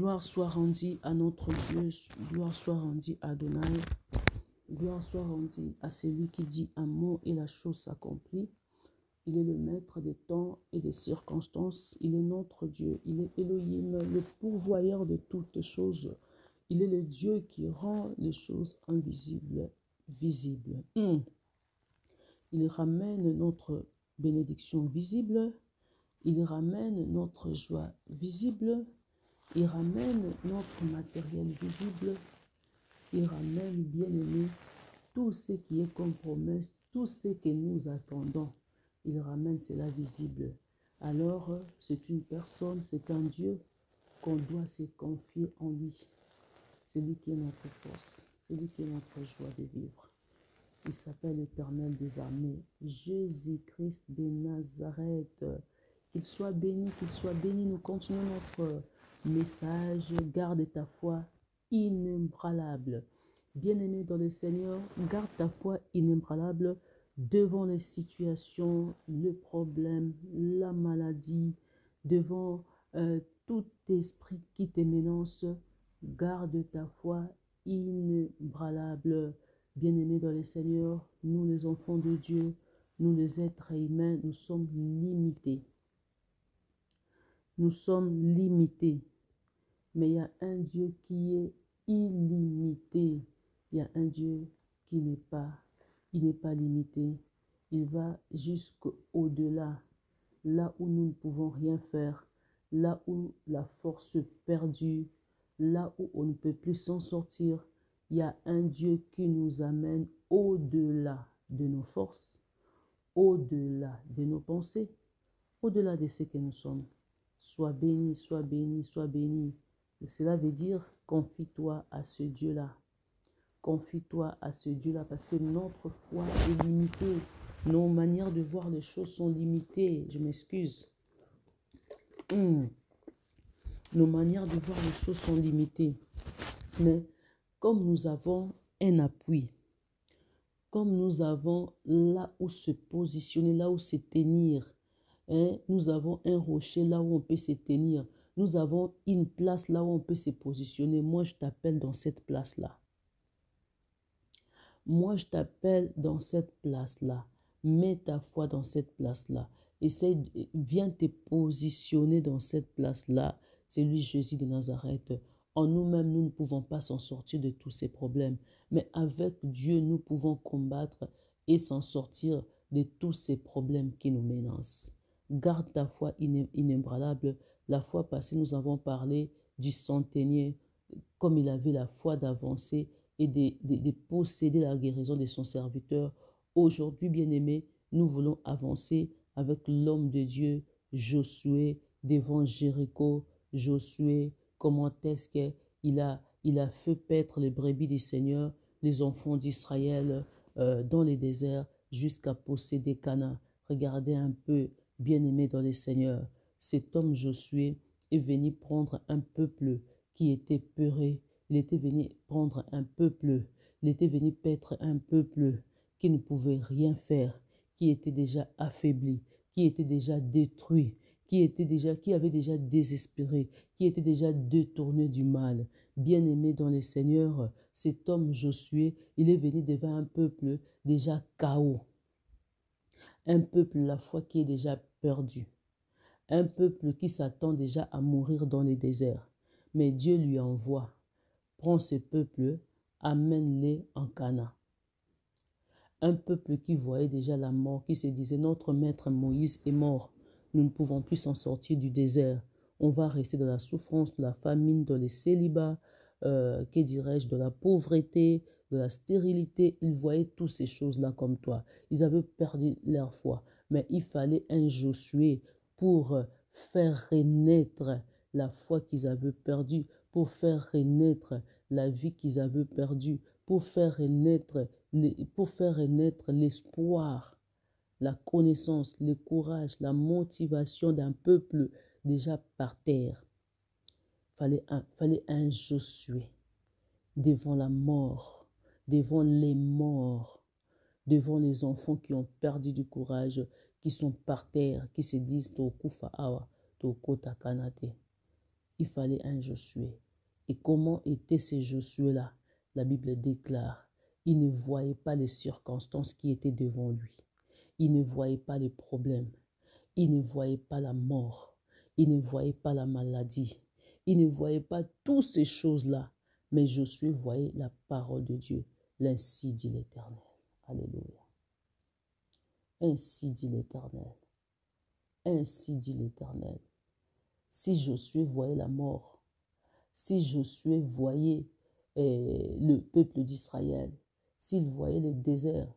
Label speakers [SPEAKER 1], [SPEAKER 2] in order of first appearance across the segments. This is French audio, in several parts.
[SPEAKER 1] Gloire soit rendue à notre Dieu, gloire soit rendue à Adonai, gloire soit rendue à celui qui dit un mot et la chose s'accomplit. Il est le maître des temps et des circonstances, il est notre Dieu, il est Elohim, le pourvoyeur de toutes choses. Il est le Dieu qui rend les choses invisibles visibles. Il ramène notre bénédiction visible, il ramène notre joie visible, il ramène notre matériel visible, il ramène, bien-aimé, tout ce qui est comme promesse, tout ce que nous attendons, il ramène cela visible. Alors, c'est une personne, c'est un Dieu qu'on doit se confier en lui. C'est lui qui est notre force, c'est lui qui est notre joie de vivre. Il s'appelle l'Éternel des armées, Jésus-Christ de Nazareth. Qu'il soit béni, qu'il soit béni. Nous continuons notre message. Garde ta foi inébranlable. Bien-aimé dans le Seigneur, garde ta foi inébranlable devant les situations, le problème, la maladie, devant tout esprit qui te menace. Garde ta foi inébranlable. Bien-aimés dans le Seigneur, nous les enfants de Dieu, nous les êtres humains, nous sommes limités. Nous sommes limités. Mais il y a un Dieu qui est illimité. Il y a un Dieu qui n'est pas limité. Il va jusqu'au-delà, là où nous ne pouvons rien faire, là où la force est perdue, là où on ne peut plus s'en sortir. Il y a un Dieu qui nous amène au-delà de nos forces, au-delà de nos pensées, au-delà de ce que nous sommes. Sois béni, sois béni, sois béni. Et cela veut dire, confie-toi à ce Dieu-là. Confie-toi à ce Dieu-là parce que notre foi est limitée. Nos manières de voir les choses sont limitées. Je m'excuse. Nos manières de voir les choses sont limitées. Mais comme nous avons un appui, comme nous avons là où se positionner, là où se tenir, nous avons un rocher là où on peut se tenir, nous avons une place là où on peut se positionner. Moi, je t'appelle dans cette place-là. Moi, je t'appelle dans cette place-là. Mets ta foi dans cette place-là. Viens te positionner dans cette place-là. C'est lui, Jésus de Nazareth. En nous-mêmes, nous ne pouvons pas s'en sortir de tous ces problèmes. Mais avec Dieu, nous pouvons combattre et s'en sortir de tous ces problèmes qui nous menacent. Garde ta foi inébranlable. La fois passée, nous avons parlé du centenier, comme il avait la foi d'avancer et de posséder la guérison de son serviteur. Aujourd'hui, bien-aimés, nous voulons avancer avec l'homme de Dieu, Josué, devant Jéricho. Josué, comment est-ce qu'il a fait paître les brebis du Seigneur, les enfants d'Israël dans les déserts jusqu'à posséder Canaan. Regardez un peu, bien-aimés dans le Seigneur, cet homme Josué est venu prendre un peuple qui était peuré. Il était venu prendre un peuple, il était venu paître un peuple qui ne pouvait rien faire, qui était déjà affaibli, qui était déjà détruit, qui avait déjà désespéré, qui était déjà détourné du mal. Bien-aimé dans le Seigneur, cet homme Josué, il est venu devant un peuple déjà chaos. Un peuple, la foi, qui est déjà perdu. Un peuple qui s'attend déjà à mourir dans les déserts. Mais Dieu lui envoie. Prends ce peuple, amène-les en Canaan. Un peuple qui voyait déjà la mort, qui se disait, notre maître Moïse est mort. Nous ne pouvons plus s'en sortir du désert. On va rester dans la souffrance, de la famine, dans les célibats, que dirais-je, de la pauvreté, de la stérilité. Ils voyaient toutes ces choses-là comme toi. Ils avaient perdu leur foi. Mais il fallait un Josué pour faire renaître la foi qu'ils avaient perdue, pour faire renaître la vie qu'ils avaient perdue, pour faire renaître l'espoir, la connaissance, le courage, la motivation d'un peuple déjà par terre. Fallait un Josué devant la mort, devant les morts, devant les enfants qui ont perdu du courage, qui sont par terre, qui se disent Tokufa Awa, Tokota Kanate. il fallait un Josué. Et comment étaient ces Josué-là? La Bible déclare, il ne voyait pas les circonstances qui étaient devant lui. Il ne voyait pas les problèmes. Il ne voyait pas la mort. Il ne voyait pas la maladie. Il ne voyait pas toutes ces choses-là. Mais Josué voyait la parole de Dieu. L'ainsi dit l'Éternel. Alléluia. Ainsi dit l'Éternel. Ainsi dit l'Éternel. Si Josué voyait la mort, si Josué voyait le peuple d'Israël, s'il voyait les déserts,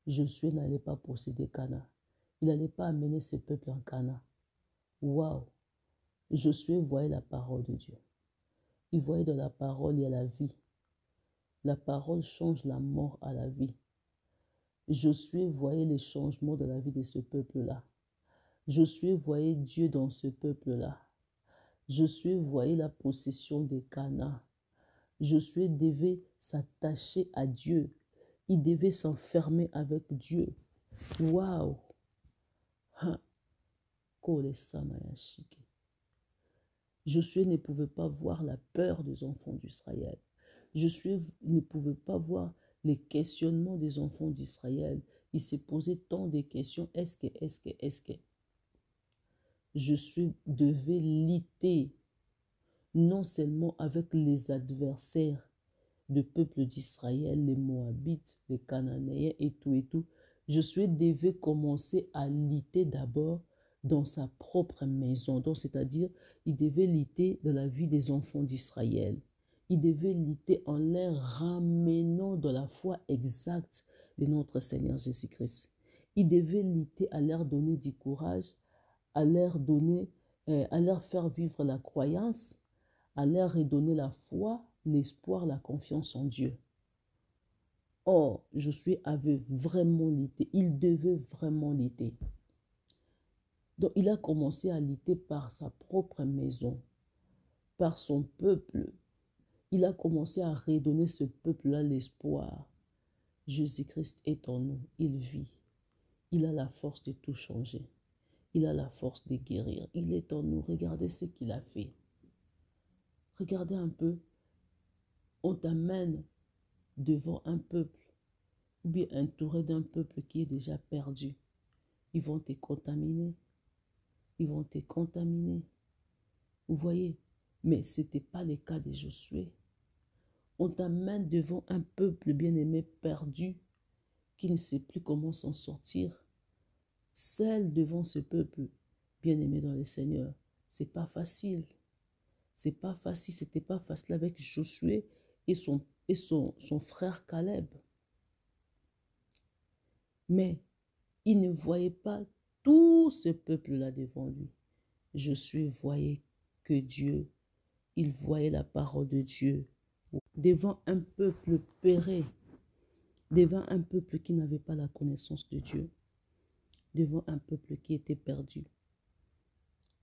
[SPEAKER 1] Josué n'allait pas posséder Cana. Il n'allait pas amener ce peuple en Cana. Waouh! Josué voyait la parole de Dieu. Il voyait dans la parole, il y a la vie. La parole change la mort à la vie. Josué voyait les changements de la vie de ce peuple-là. Josué voyait Dieu dans ce peuple-là. Josué voyait la possession des Canaan. Josué devait s'attacher à Dieu. Il devait s'enfermer avec Dieu. Waouh! Josué ne pouvait pas voir la peur des enfants d'Israël. Josué ne pouvait pas voir les questionnements des enfants d'Israël. Il s'est posé tant de questions. Est-ce que Josué devait lutter non seulement avec les adversaires du peuple d'Israël, les Moabites, les Cananéens et tout. Josué devait commencer à lutter d'abord dans sa propre maison. Donc, c'est-à-dire, il devait lutter dans la vie des enfants d'Israël. Il devait lutter en les ramenant dans la foi exacte de notre Seigneur Jésus-Christ. Il devait lutter à leur donner du courage, à leur faire vivre la croyance, à leur redonner la foi, l'espoir, la confiance en Dieu. Or, Josué avait vraiment lutté. Il devait vraiment lutter. Donc, il a commencé à lutter par sa propre maison, par son peuple. Il a commencé à redonner ce peuple-là l'espoir. Jésus-Christ est en nous. Il vit. Il a la force de tout changer. Il a la force de guérir. Il est en nous. Regardez ce qu'il a fait. Regardez un peu. On t'amène devant un peuple, ou bien entouré d'un peuple qui est déjà perdu. Ils vont te contaminer. Ils vont te contaminer. Vous voyez? Mais ce n'était pas le cas de Josué. On t'amène devant un peuple bien-aimé perdu, qui ne sait plus comment s'en sortir. Seul devant ce peuple bien-aimé dans le Seigneur, c'est pas facile. C'est pas facile, c'était pas facile avec Josué et son frère Caleb. Mais il ne voyait pas tout ce peuple-là devant lui. Josué voyait que Dieu, il voyait la parole de Dieu devant un peuple péri, devant un peuple qui n'avait pas la connaissance de Dieu, devant un peuple qui était perdu.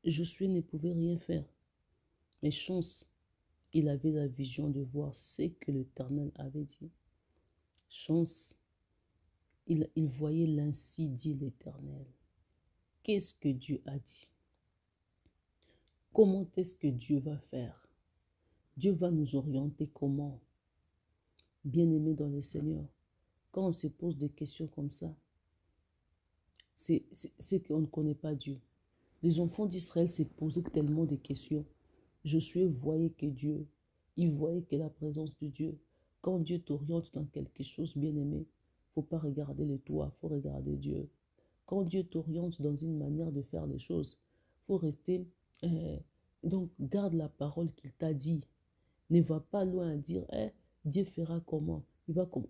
[SPEAKER 1] Josué ne pouvait rien faire. Mais chance, il avait la vision de voir ce que l'Éternel avait dit. Chance, il voyait l'ainsi dit l'Éternel. Qu'est-ce que Dieu a dit? Comment est-ce que Dieu va faire? Dieu va nous orienter comment? Bien-aimés dans le Seigneur, quand on se pose des questions comme ça, c'est qu'on ne connaît pas Dieu. Les enfants d'Israël se posaient tellement de questions. Josué voyait que Dieu, il voyait que la présence de Dieu. Quand Dieu t'oriente dans quelque chose, bien-aimé, il ne faut pas regarder le toit, il faut regarder Dieu. Quand Dieu t'oriente dans une manière de faire les choses, il faut rester... donc, garde la parole qu'il t'a dit. Ne va pas loin à dire, Dieu fera comment?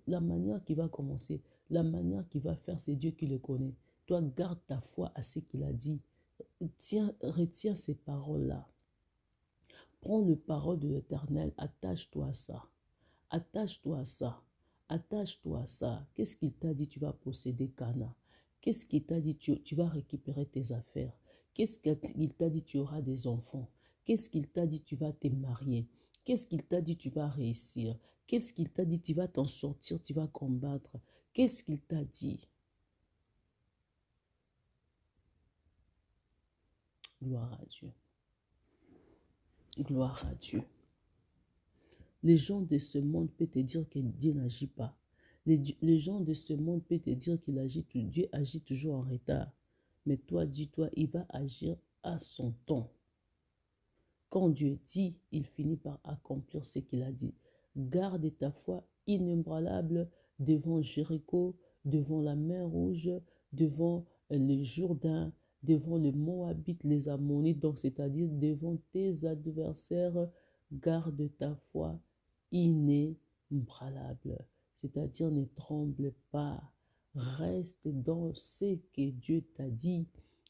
[SPEAKER 1] La manière qu'il va commencer, la manière qu'il va faire, c'est Dieu qui le connaît. Toi, garde ta foi à ce qu'il a dit. Retiens ces paroles-là. Prends le parole de l'Éternel, attache-toi à ça. Attache-toi à ça. Attache-toi à ça. Qu'est-ce qu'il t'a dit? Tu vas posséder Cana. Qu'est-ce qu'il t'a dit? Tu vas récupérer tes affaires. Qu'est-ce qu'il t'a dit? Tu auras des enfants. Qu'est-ce qu'il t'a dit? Tu vas te marier. Qu'est-ce qu'il t'a dit? Tu vas réussir. Qu'est-ce qu'il t'a dit? Tu vas t'en sortir, tu vas combattre. Qu'est-ce qu'il t'a dit? Gloire à Dieu. Gloire à Dieu. Les gens de ce monde peuvent te dire que Dieu n'agit pas. Les gens de ce monde peuvent te dire qu'il agit, Dieu agit toujours en retard. Mais toi, dis-toi, il va agir à son temps. Quand Dieu dit, il finit par accomplir ce qu'il a dit. Garde ta foi inébranlable devant Jéricho, devant la mer Rouge, devant le Jourdain, devant le Moabite, les Ammonites, donc c'est-à-dire devant tes adversaires. Garde ta foi inébranlable, c'est-à-dire ne tremble pas. Reste dans ce que Dieu t'a dit.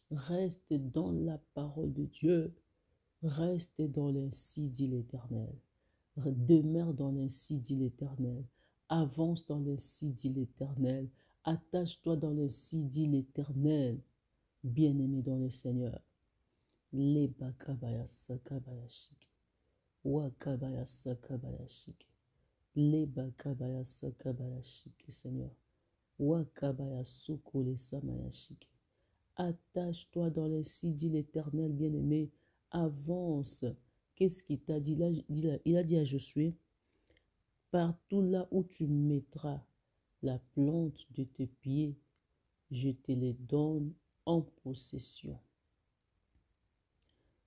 [SPEAKER 1] Reste dans la parole de Dieu. Reste dans l'ainsi dit l'Éternel. Demeure dans l'ainsi dit l'Éternel. Avance dans l'ainsi dit l'Éternel. Attache-toi dans l'ainsi dit l'Éternel. Bien-aimé dans le Seigneur. Leba kabaya sakabaya shike. Wa kabaya sakabaya shike. Leba kabaya sakabaya shike, Seigneur. Wa kabaya sokole samaya shike. Attache-toi dans l'ainsi dit l'Éternel, bien-aimé. Avance. Qu'est-ce qu'il t'a dit? Il a dit à Josué, partout là où tu mettras la plante de tes pieds, je te les donne en possession.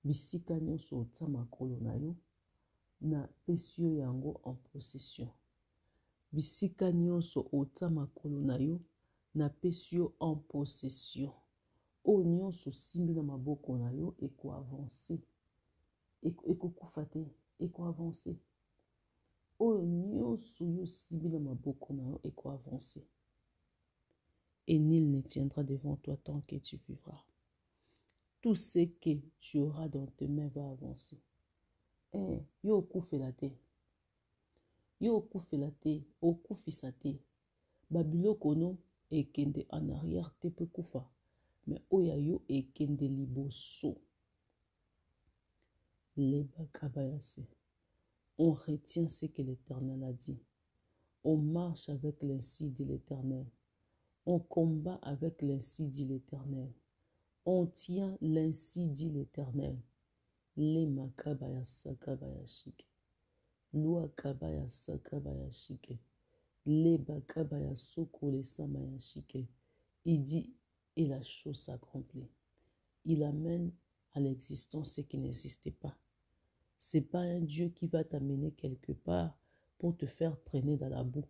[SPEAKER 1] Bisika nyonso otsa makolo na yo, na pesi yo yango en possession. Bisika nyonso otsa makolo na yo, na pesi yo en possession. O nyonso simbi na maboko na yo eko avancer. Eko kufa te, eko avancer. O nyonso yo simbi na maboko na yo eko avancer. Et nul ne tiendra devant toi tant que tu vivras. Tout ce que tu auras dans tes mains va avancer. Yo okufela te. Yo okufela te, okufisa te. Babiloko no ekende en arrière te pe kufa. Mais oya yo ekende liboso. Leba kabayase. On retient ce que l'Éternel a dit. On marche avec l'ainsi dit l'Éternel. On combat avec l'ainsi dit l'Éternel. On tient l'ainsi dit l'Éternel. Lema kabaya sakabaya shike. Lua kabaya sakabaya shike. Leba kabaya sokole samaya shike. Il dit, et la chose s'accomplit. Il amène à l'existence ce qui n'existait pas. Ce n'est pas un Dieu qui va t'amener quelque part pour te faire traîner dans la boue.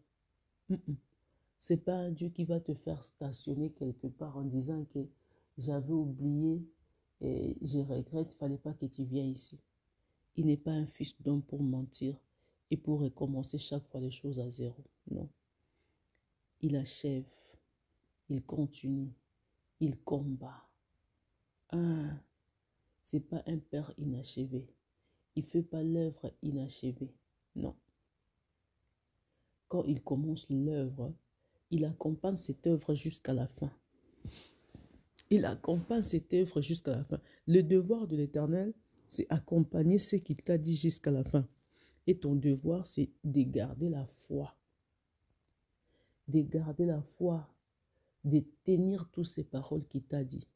[SPEAKER 1] Ce n'est pas un Dieu qui va te faire stationner quelque part en disant que j'avais oublié et je regrette, il ne fallait pas que tu viennes ici. Il n'est pas un fils d'homme pour mentir et pour recommencer chaque fois les choses à zéro. Non. Il achève, il continue, il combat. Ce n'est pas un père inachevé. Il ne fait pas l'œuvre inachevée. Non. Quand il commence l'œuvre, il accompagne cette œuvre jusqu'à la fin. Il accompagne cette œuvre jusqu'à la fin. Le devoir de l'Éternel, c'est accompagner ce qu'il t'a dit jusqu'à la fin. Et ton devoir, c'est de garder la foi. De garder la foi. De tenir toutes ces paroles qu'il t'a dit.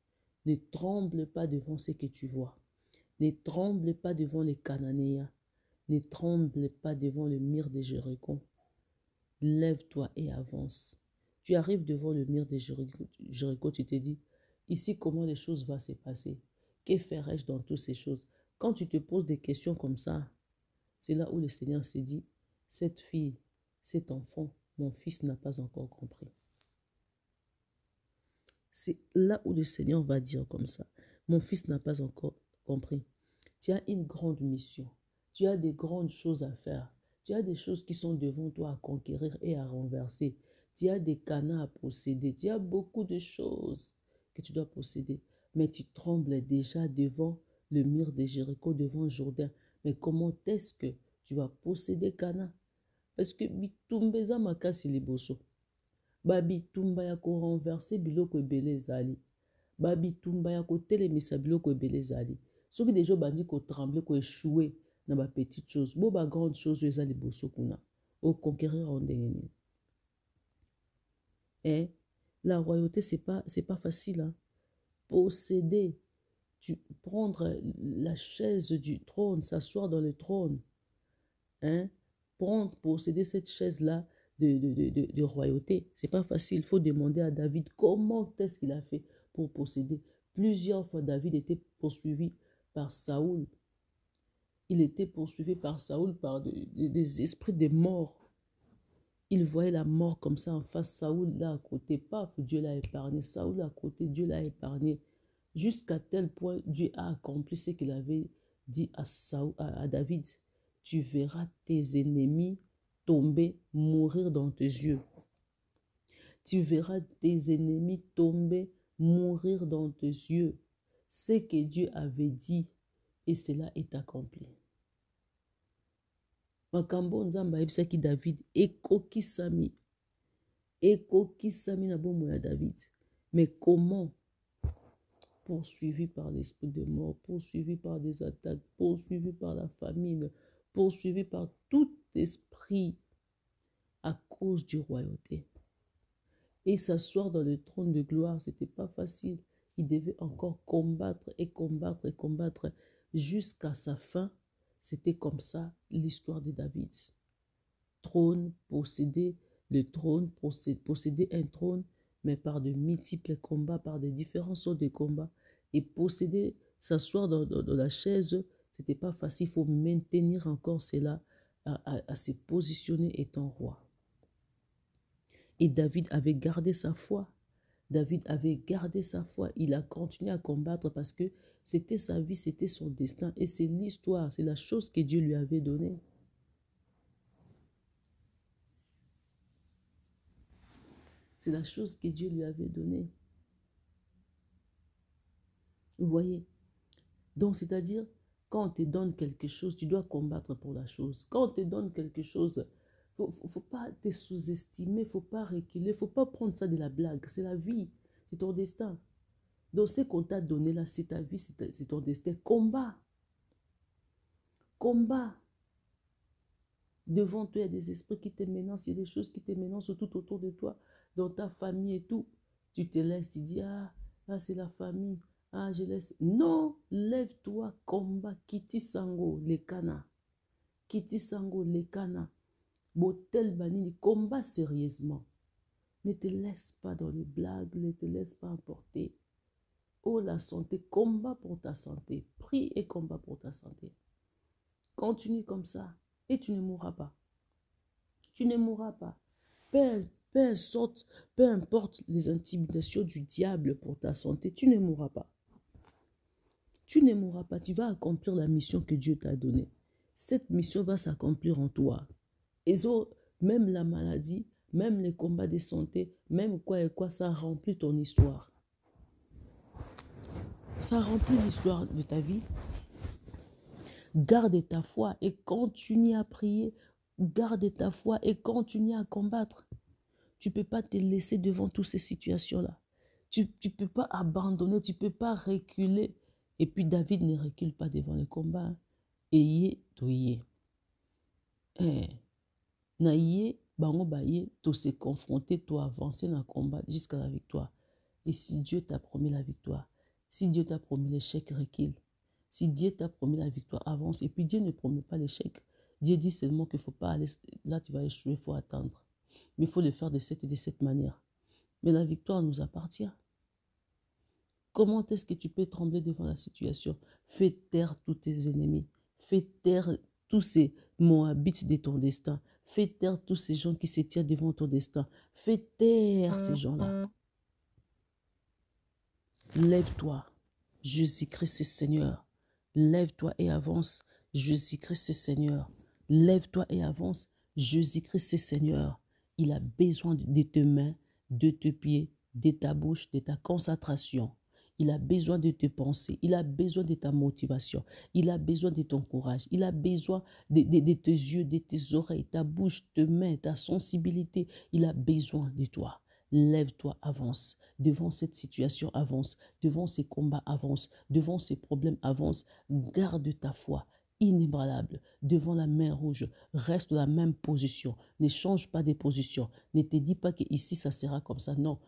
[SPEAKER 1] Ne tremble pas devant ce que tu vois. Ne tremble pas devant les Cananéens. Ne tremble pas devant le mur de Jéricho. Lève-toi et avance. Tu arrives devant le mur de Jéricho, tu te dis, ici, comment les choses vont se passer? Que ferais-je dans toutes ces choses? Quand tu te poses des questions comme ça, c'est là où le Seigneur se dit, cette fille, cet enfant, mon fils n'a pas encore compris. C'est là où le Seigneur va dire comme ça, mon fils n'a pas encore compris. Tu as une grande mission. Tu as des grandes choses à faire. Tu as des choses qui sont devant toi à conquérir et à renverser. Tu as des canards à posséder. Tu as beaucoup de choses que tu dois posséder. Mais tu trembles déjà devant le mur de Jéricho, devant Jourdain. Mais comment est-ce que tu vas posséder Cana? Parce que bitumbeza makasi liboso. Babitumba ya ko renverser biloko ebele ezali. Babitumba ya ko telemisa biloko ebele ezali. Ceux qui déjà bandi ko trembler, ko échouer dans ma petite chose. Bo ba grande chose ezali liboso kuna. Au conquérir en ndenge. La royauté c'est pas facile hein. Posséder. prendre la chaise du trône, s'asseoir dans le trône, hein, posséder cette chaise-là de royauté. C'est pas facile. Il faut demander à David comment est-ce qu'il a fait pour posséder. Plusieurs fois, David était poursuivi par Saoul. Il était poursuivi par Saoul par des esprits de mort. Il voyait la mort comme ça en face. Saoul là à côté, paf, Dieu l'a épargné. Saoul à côté, Dieu l'a épargné. Jusqu'à tel point, Dieu a accompli ce qu'il avait dit à David. Tu verras tes ennemis tomber, mourir dans tes yeux. Tu verras tes ennemis tomber, mourir dans tes yeux. Ce que Dieu avait dit, et cela est accompli. Makambo nzamba ebisaki David ekokisami na bomo ya David. Mais comment? Poursuivi par l'esprit de mort, poursuivi par des attaques, poursuivi par la famine, poursuivi par tout esprit à cause du royauté. Et s'asseoir dans le trône de gloire, ce n'était pas facile. Il devait encore combattre et combattre et combattre jusqu'à sa fin. C'était comme ça l'histoire de David. Trône, posséder le trône, posséder un trône, mais par de multiples combats, par des différents sortes de combats. Et posséder, s'asseoir dans la chaise, ce n'était pas facile. Il faut maintenir encore cela, à se positionner étant roi. Et David avait gardé sa foi. David avait gardé sa foi. Il a continué à combattre parce que c'était sa vie, c'était son destin. Et c'est l'histoire, c'est la chose que Dieu lui avait donnée. C'est la chose que Dieu lui avait donnée. Vous voyez? Donc, c'est-à-dire, quand on te donne quelque chose, tu dois combattre pour la chose. Quand on te donne quelque chose, il ne faut pas te sous-estimer, il ne faut pas reculer, il ne faut pas prendre ça de la blague. C'est la vie, c'est ton destin. Donc, ce qu'on t'a donné là, c'est ta vie, c'est ton destin. Combat. Combat. Devant toi, il y a des esprits qui te menacent, il y a des choses qui te menacent tout autour de toi, dans ta famille et tout. Tu te laisses, tu dis, ah c'est la famille, ah je laisse. Non, lève-toi, combat, Kiti Sango, les Kana. Kiti Sango, les Kana. Botel Banini, combat sérieusement. Ne te laisse pas dans les blagues, ne te laisse pas emporter. Oh la santé, combat pour ta santé. Prie et combat pour ta santé. Continue comme ça. Et tu ne mourras pas. Tu ne mourras pas. Peu importe les intimidations du diable pour ta santé, tu ne mourras pas. Tu ne mourras pas. Tu vas accomplir la mission que Dieu t'a donnée. Cette mission va s'accomplir en toi. Et même la maladie, même les combats de santé, même quoi et quoi, ça remplit ton histoire. Ça remplit l'histoire de ta vie. Garde ta foi et continue à prier. Garde ta foi et continue à combattre. Tu ne peux pas te laisser devant toutes ces situations-là. Tu ne peux pas abandonner, tu ne peux pas reculer. Et puis David ne recule pas devant le combat. Ayez, toyez. Naïe, bango baye, to se confronter, to avancer dans le combat jusqu'à la victoire. Et si Dieu t'a promis la victoire, si Dieu t'a promis l'échec, recule. Si Dieu t'a promis la victoire, avance. Et puis Dieu ne promet pas l'échec. Dieu dit seulement qu'il ne faut pas aller, là tu vas échouer, il faut attendre. Mais il faut le faire de cette et de cette manière. Mais la victoire nous appartient. Comment est-ce que tu peux trembler devant la situation? Fais taire tous tes ennemis. Fais taire tous ces moabites de ton destin. Fais taire tous ces gens qui se tiennent devant ton destin. Fais taire ces gens-là. Lève-toi. Jésus-Christ est Seigneur. Lève-toi et avance. Jésus-Christ est Seigneur. Lève-toi et avance. Jésus-Christ est Seigneur. Il a besoin de tes mains, de tes pieds, de ta bouche, de ta concentration. Il a besoin de tes pensées. Il a besoin de ta motivation. Il a besoin de ton courage. Il a besoin de tes yeux, de tes oreilles, ta bouche, tes mains, ta sensibilité. Il a besoin de toi. Lève-toi, avance. Devant cette situation, avance. Devant ces combats, avance. Devant ces problèmes, avance. Garde ta foi inébranlable. Devant la mer rouge, reste dans la même position. Ne change pas de position. Ne te dis pas que ici ça sera comme ça. Non.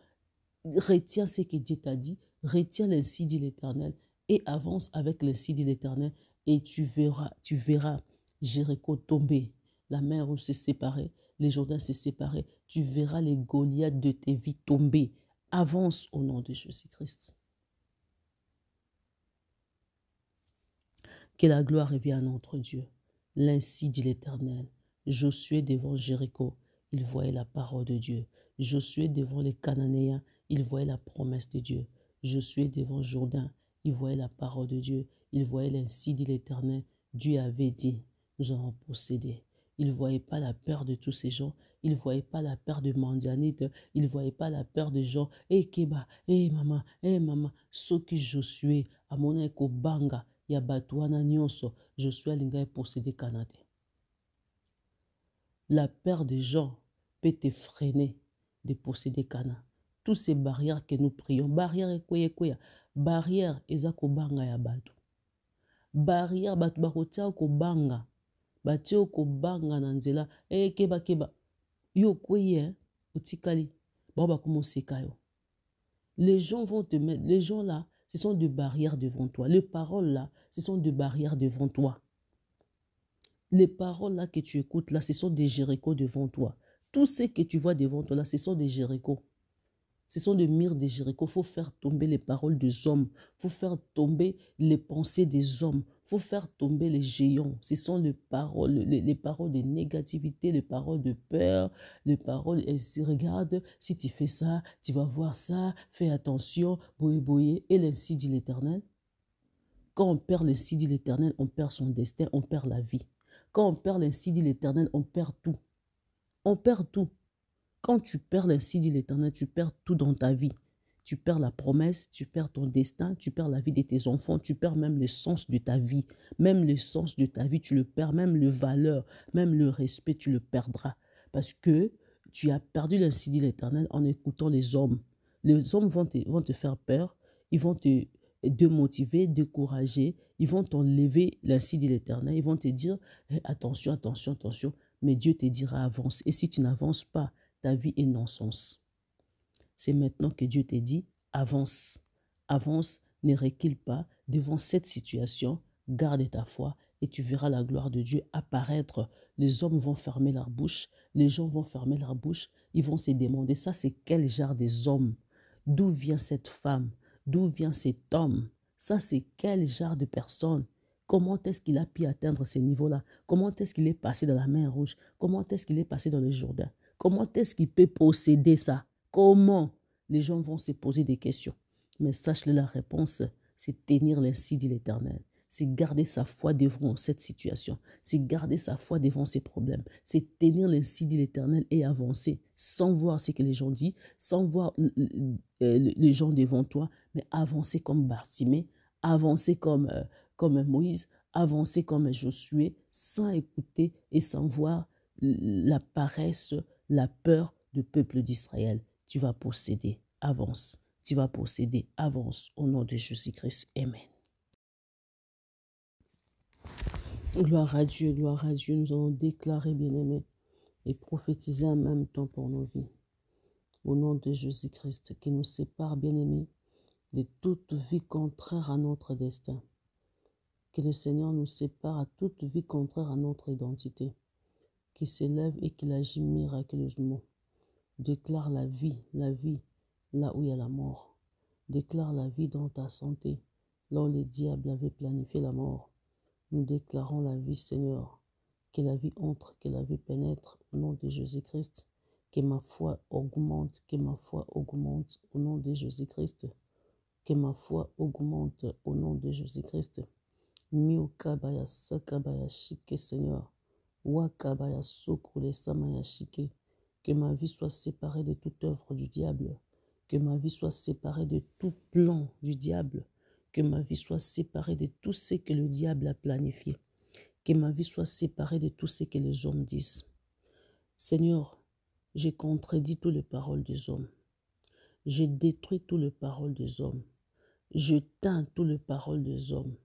[SPEAKER 1] Retiens ce que Dieu t'a dit. Retiens l'ainsi dit l'Éternel et avance avec l'insi dit l'Éternel, et tu verras Jéricho tomber, la mer Rouge se séparer, les Jourdains se séparer, tu verras les Goliaths de tes vies tomber. Avance au nom de Jésus-Christ. Que la gloire revienne à notre Dieu. L'ainsi dit l'Éternel. Josué devant Jéricho, il voyait la parole de Dieu. Josué devant les Cananéens, il voyait la promesse de Dieu. Josué devant Jourdain, il voyait la parole de Dieu. Il voyait l'ainsi dit l'Éternel. Dieu avait dit, nous allons posséder. Il ne voyait pas la peur de tous ces gens. Il ne voyait pas la peur de Mandianite. Il ne voyait pas la peur de gens. Keba, maman, soki Josué, à mon eko banga, ya batuana nyonso, Josué alinga posséder Canada. La peur des gens peut te freiner de posséder Cana. Toutes ces barrières que nous prions, barrière et quoi, barrière ezako banga ya batu. Barrière batu bakotia ko banga, batio ko banga na nzela, keba, yo kweye, utikali, baba komo sekayo. Les gens vont te mettre, les gens là, ce sont des barrières devant toi. Les paroles là, ce sont des barrières devant toi. Les paroles là que tu écoutes là, ce sont des Jéricho devant toi. Tout ce que tu vois devant toi là, ce sont des Jéricho. Ce sont des murs de Jéricho. Il faut faire tomber les paroles des hommes. Il faut faire tomber les pensées des hommes. Il faut faire tomber les géants. Ce sont les paroles de négativité, les paroles de peur, les paroles, regarde, si tu fais ça, tu vas voir ça, fais attention, boye, et l'ainsi dit l'Éternel. Quand on perd l'ainsi dit l'Éternel, on perd son destin, on perd la vie. Quand on perd l'ainsi dit l'Éternel, on perd tout. On perd tout. Quand tu perds l'ainsi dit l'Éternel, tu perds tout dans ta vie. Tu perds la promesse, tu perds ton destin, tu perds la vie de tes enfants, tu perds même le sens de ta vie. Même le sens de ta vie, tu le perds, même le valeur, même le respect, tu le perdras. Parce que tu as perdu l'ainsi dit l'Éternel en écoutant les hommes. Les hommes vont te faire peur, ils vont te démotiver, décourager, ils vont t'enlever l'ainsi dit l'Éternel, ils vont te dire attention, attention, attention, mais Dieu te dira avance. Et si tu n'avances pas, ta vie est non-sens. C'est maintenant que Dieu te dit, avance, avance, ne recule pas devant cette situation, garde ta foi et tu verras la gloire de Dieu apparaître. Les hommes vont fermer leur bouche, les gens vont fermer leur bouche, ils vont se demander, ça c'est quel genre des hommes? D'où vient cette femme? D'où vient cet homme? Ça c'est quel genre de personne? Comment est-ce qu'il a pu atteindre ces niveaux-là? Comment est-ce qu'il est passé dans la mer Rouge? Comment est-ce qu'il est passé dans le Jourdain? Comment est-ce qu'il peut posséder ça? Comment? Les gens vont se poser des questions. Mais sache-le, la réponse, c'est tenir l'ainsi dit l'Éternel. C'est garder sa foi devant cette situation. C'est garder sa foi devant ces problèmes. C'est tenir l'ainsi dit l'Éternel et avancer sans voir ce que les gens disent, sans voir les gens devant toi, mais avancer comme Bartimée, avancer comme Moïse, avancer comme Josué, sans écouter et sans voir la paresse, la peur du peuple d'Israël. Tu vas posséder, avance. Tu vas posséder, avance. Au nom de Jésus-Christ, amen. Gloire à Dieu, nous allons déclarer, bien-aimés, et prophétiser en même temps pour nos vies. Au nom de Jésus-Christ, qui nous sépare, bien-aimés, de toute vie contraire à notre destin. Que le Seigneur nous sépare à toute vie contraire à notre identité. Qui s'élève et qui agit miraculeusement. Déclare la vie là où il y a la mort. Déclare la vie dans ta santé, là où le diable avait planifié la mort. Nous déclarons la vie, Seigneur. Que la vie entre, que la vie pénètre au nom de Jésus-Christ. Que ma foi augmente, au nom de Jésus-Christ. Que ma foi augmente au nom de Jésus-Christ. Miokabaya sakabaya shike, Seigneur. Wakabaya sokule samaya shike. Que ma vie soit séparée de toute œuvre du diable. Que ma vie soit séparée de tout plan du diable. Que ma vie soit séparée de tout ce que le diable a planifié. Que ma vie soit séparée de tout ce que les hommes disent. Seigneur, j'ai contredit toutes les paroles des hommes. J'ai détruit toutes les paroles des hommes. Je teins toutes les paroles des hommes.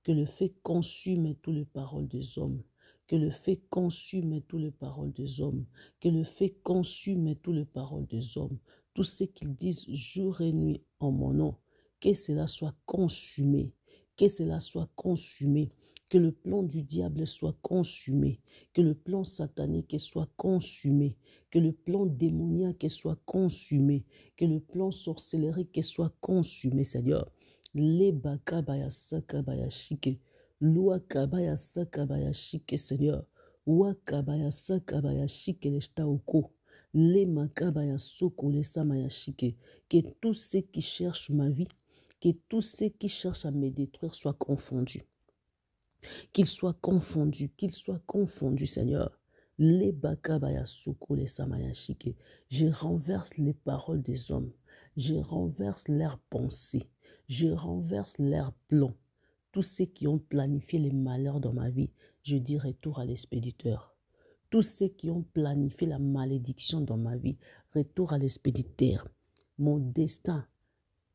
[SPEAKER 1] Que le fait consume toutes les paroles des hommes. Que le fait consume toutes les paroles des hommes. Que le fait consume toutes les paroles des hommes. Tout ce qu'ils disent jour et nuit en mon nom. Que cela soit consumé. que cela soit consumé, que le plan du diable soit consumé, que le plan satanique soit consumé, que le plan démoniaque soit consumé, que le plan sorcellerique soit consumé, Seigneur. Les bakabaya sakabaya shike, loi kabaya sakabaya shike, Seigneur. Wakabaya sakabaya shike les taoko, les makabaya soko les samaya shike, que tous ceux qui cherchent ma vie, que tous ceux qui cherchent à me détruire soient confondus. Qu'ils soient confondus, Seigneur. Les bakabaya soko, les samayashike. Je renverse les paroles des hommes. Je renverse leurs pensées. Je renverse leurs plans. Tous ceux qui ont planifié les malheurs dans ma vie, je dis retour à l'expéditeur. Tous ceux qui ont planifié la malédiction dans ma vie, retour à l'expéditeur. Mon destin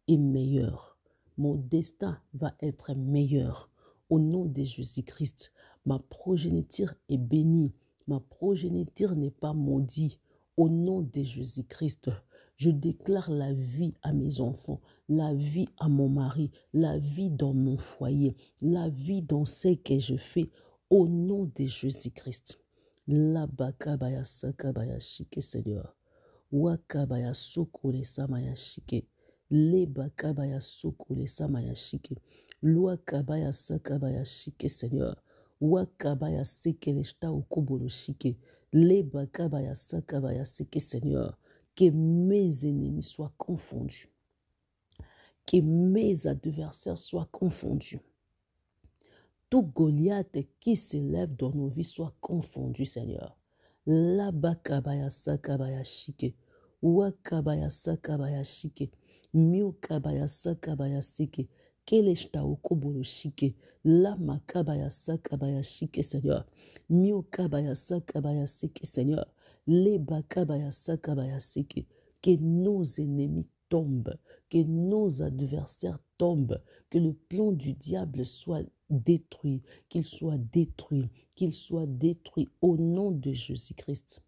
[SPEAKER 1] est meilleur. Mon destin va être meilleur. Au nom de Jésus-Christ, ma progéniture est bénie. Ma progéniture n'est pas maudite. Au nom de Jésus-Christ, je déclare la vie à mes enfants, la vie à mon mari, la vie dans mon foyer, la vie dans ce que je fais. Au nom de Jésus-Christ. La bakabaya sakabaya shike, Seigneur. Wakabaya soko le samaya shike. Le bakabaya soko le samaya shike. Loi kabaya sakabaya shike, Seigneur. Wakabaya seke le shta okobolo shike. Le bakabaya sakabaya seke, Seigneur. Que mes ennemis soient confondus. Que mes adversaires soient confondus. Tout Goliath qui s'élève dans nos vies soit confondu, Seigneur. La bakabaya sakabaya shike. Wakabaya sakabaya shike. Miu kabaya sakabaya sike. Keleshta okobolo shike. La makabaya sakabaya shike, Seigneur. Miu kabaya sakabaya sike, Seigneur. Le bakabaya sakabaya sike. Que nos ennemis tombent. Que nos adversaires tombent. Que le plan du diable soit détruit, qu'il soit détruit au nom de Jésus-Christ.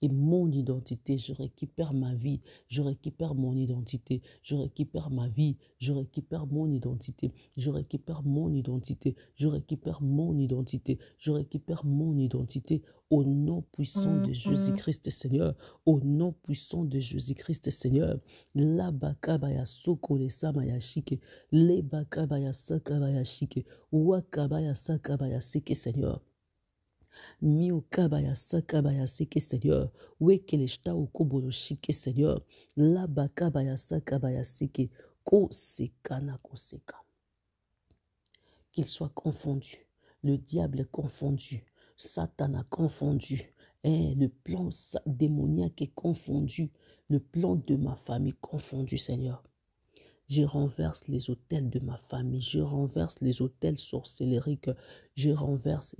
[SPEAKER 1] Et mon identité, je récupère ma vie, je récupère mon identité, je récupère ma vie, je récupère mon identité, je récupère mon identité, je récupère mon identité, je récupère mon identité au nom puissant de Jésus-Christ, Seigneur, au nom puissant de Jésus-Christ, Seigneur. La bakabaya soko le samaya shike, le bakabaya sakabaya shike, wakabaya sakabaya seke, Seigneur. Mio kabaya sakabaya seke, Seigneur. Wekeleshta okobolo shike, Seigneur. La bakabaya sakabaya seke. Kosekana koseka. Qu'il soit confondu. Le diable est confondu. Satan a confondu. Le plan démoniaque est confondu. Le plan de ma famille confondu, Seigneur. Je renverse les autels de ma famille. Je renverse les autels sorcelleriques. Je renverse.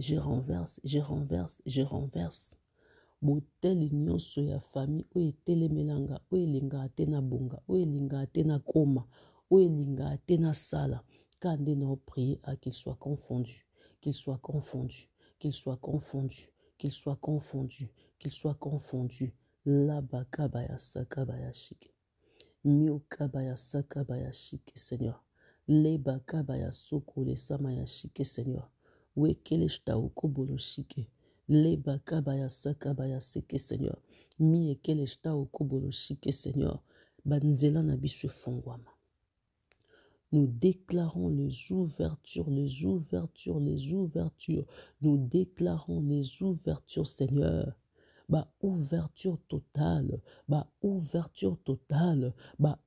[SPEAKER 1] Botel nyonso ya famille oyo etelemelanga, oyo elingaka te na bonga, oyo elingaka te na koma, oyo elingaka te na sala. Quand nous prions à qu'il soit confondu, qu'il soit confondu, qu'il soit confondu, qu'il soit confondu, qu'il soit confondu. La bakabaya sakabaya shike. Mio kabaya sakabaya shike, Seigneur. Le bakabaya soko le samaya shike, Seigneur. Wekele shta okobolo shike. Le bakabaya sakabaya seke, Seigneur. Mi ekele shta okobolo shike, Seigneur. Banzela na biso fongwama. Nous déclarons les ouvertures, les ouvertures, les ouvertures. Nous déclarons les ouvertures, Seigneur. Ouverture totale, ouverture totale,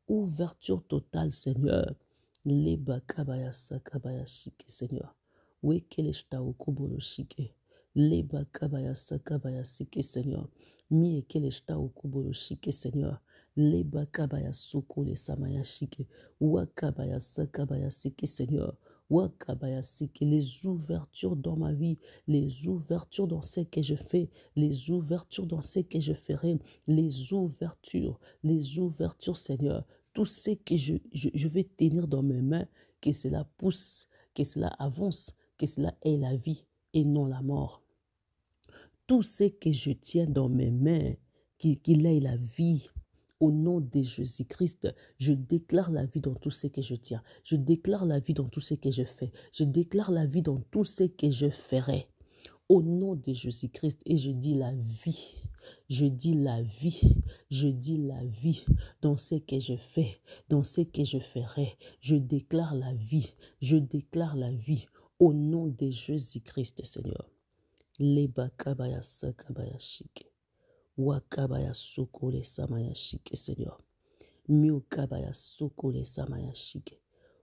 [SPEAKER 1] ouverture totale, Seigneur. Les bakabaya sakabaya shike, Seigneur. Wekele shta okobolo shike. Les bakabaya sakabaya seke, Seigneur. Mi ekele shta okobolo shike, Seigneur. Les bakabaya soko le samaya shike. Wakabaya sakabaya seke, Seigneur. Wakabaya seke, les ouvertures dans ma vie, les ouvertures dans ce que je fais, les ouvertures dans ce que je ferai, les ouvertures, Seigneur. Tout ce que je vais tenir dans mes mains, que cela pousse, que cela avance, que cela ait la vie et non la mort. Tout ce que je tiens dans mes mains, qu'il ait la vie Au nom de Jésus-Christ, je déclare la vie dans tout ce que je tiens. Je déclare la vie dans tout ce que je fais. Je déclare la vie dans tout ce que je ferai. Au nom de Jésus-Christ, et je dis la vie. Je dis la vie. Je dis la vie dans ce que je fais, dans ce que je ferai. Je déclare la vie. Je déclare la vie. Au nom de Jésus-Christ, Seigneur. Leba kabaya sakabaya shike. Wakabaya sokole samaya shike, Seigneur. Miu kabaya sokole samaya shike.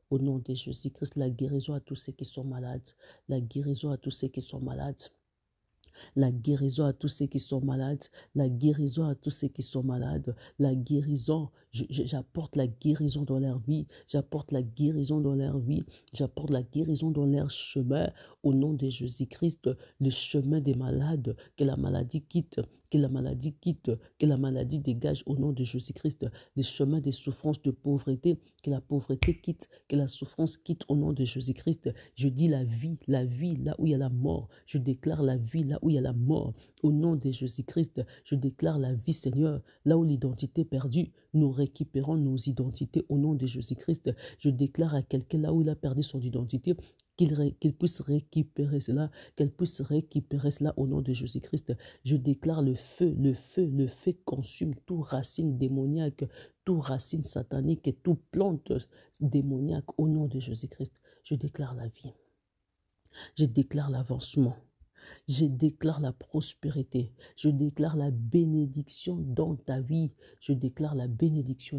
[SPEAKER 1] Au nom de Jésus-Christ, la guérison à tous ceux qui sont malades. La guérison à tous ceux qui sont malades. La guérison à tous ceux qui sont malades. La guérison à tous ceux qui sont malades. La guérison, j'apporte la guérison dans leur vie. J'apporte la guérison dans leur vie. J'apporte la guérison dans leur chemin. Au nom de Jésus-Christ, le chemin des malades, que la maladie quitte. Que la maladie quitte, que la maladie dégage au nom de Jésus-Christ, les chemins des souffrances de pauvreté, que la pauvreté quitte, que la souffrance quitte au nom de Jésus-Christ. Je dis la vie là où il y a la mort. Je déclare la vie là où il y a la mort. Au nom de Jésus-Christ, je déclare la vie, Seigneur, là où l'identité est perdue. Nous récupérons nos identités au nom de Jésus-Christ. Je déclare à quelqu'un là où il a perdu son identité, qu'il puisse récupérer cela, qu'elle puisse récupérer cela au nom de Jésus-Christ. Je déclare le feu consume toute racine démoniaque, toute racine satanique et toute plante démoniaque au nom de Jésus-Christ. Je déclare la vie. Je déclare l'avancement. Je déclare la prospérité. Je déclare la bénédiction dans ta vie. Je déclare la bénédiction,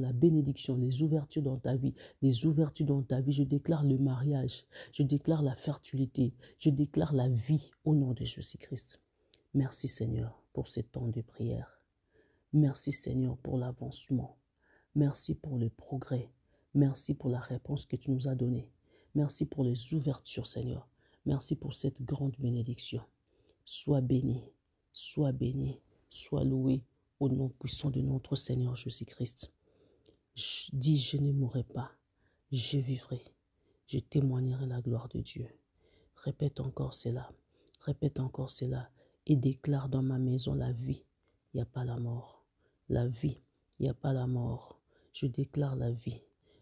[SPEAKER 1] les ouvertures dans ta vie, les ouvertures dans ta vie. Je déclare le mariage. Je déclare la fertilité. Je déclare la vie au nom de Jésus-Christ. Merci Seigneur pour ce temps de prière. Merci Seigneur pour l'avancement. Merci pour le progrès. Merci pour la réponse que tu nous as donnée. Merci pour les ouvertures Seigneur. Merci pour cette grande bénédiction. Sois béni, sois loué au nom puissant de notre Seigneur Jésus-Christ. Dis, je ne mourrai pas, je vivrai, je témoignerai la gloire de Dieu. Répète encore cela et déclare dans ma maison la vie, il n'y a pas la mort. La vie, il n'y a pas la mort. Je déclare la vie,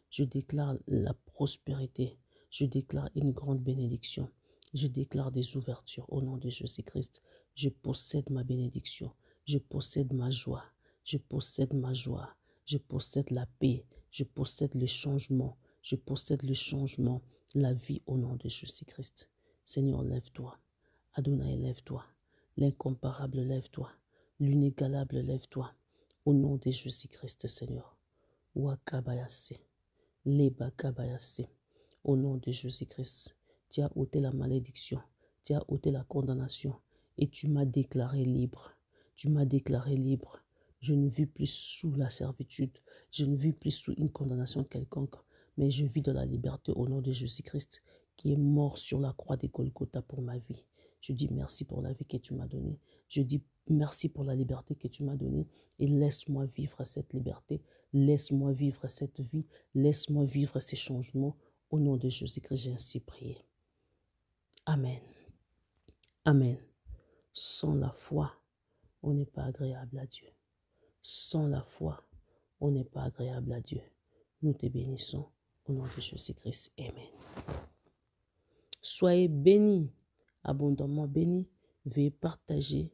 [SPEAKER 1] je déclare la prospérité, je déclare une grande bénédiction. Je déclare des ouvertures au nom de Jésus-Christ. Je possède ma bénédiction. Je possède ma joie. Je possède ma joie. Je possède la paix. Je possède le changement. Je possède le changement. La vie au nom de Jésus-Christ. Seigneur, lève-toi. Adonai, lève-toi. L'incomparable, lève-toi. L'inégalable, lève-toi. Au nom de Jésus-Christ, Seigneur. Wakabayase. Lebakabayase. Au nom de Jésus-Christ. Tu as ôté la malédiction, tu as ôté la condamnation et tu m'as déclaré libre. Tu m'as déclaré libre. Je ne vis plus sous la servitude, je ne vis plus sous une condamnation quelconque, mais je vis dans la liberté au nom de Jésus-Christ qui est mort sur la croix de Golgotha pour ma vie. Je dis merci pour la vie que tu m'as donnée. Je dis merci pour la liberté que tu m'as donnée et laisse-moi vivre cette liberté. Laisse-moi vivre cette vie. Laisse-moi vivre ces changements. Au nom de Jésus-Christ, j'ai ainsi prié. Amen. Amen. Sans la foi, on n'est pas agréable à Dieu. Sans la foi, on n'est pas agréable à Dieu. Nous te bénissons au nom de Jésus-Christ. Amen. Soyez bénis, abondamment bénis. Veuillez partager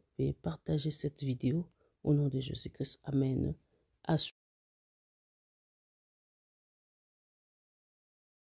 [SPEAKER 1] cette vidéo au nom de Jésus-Christ. Amen.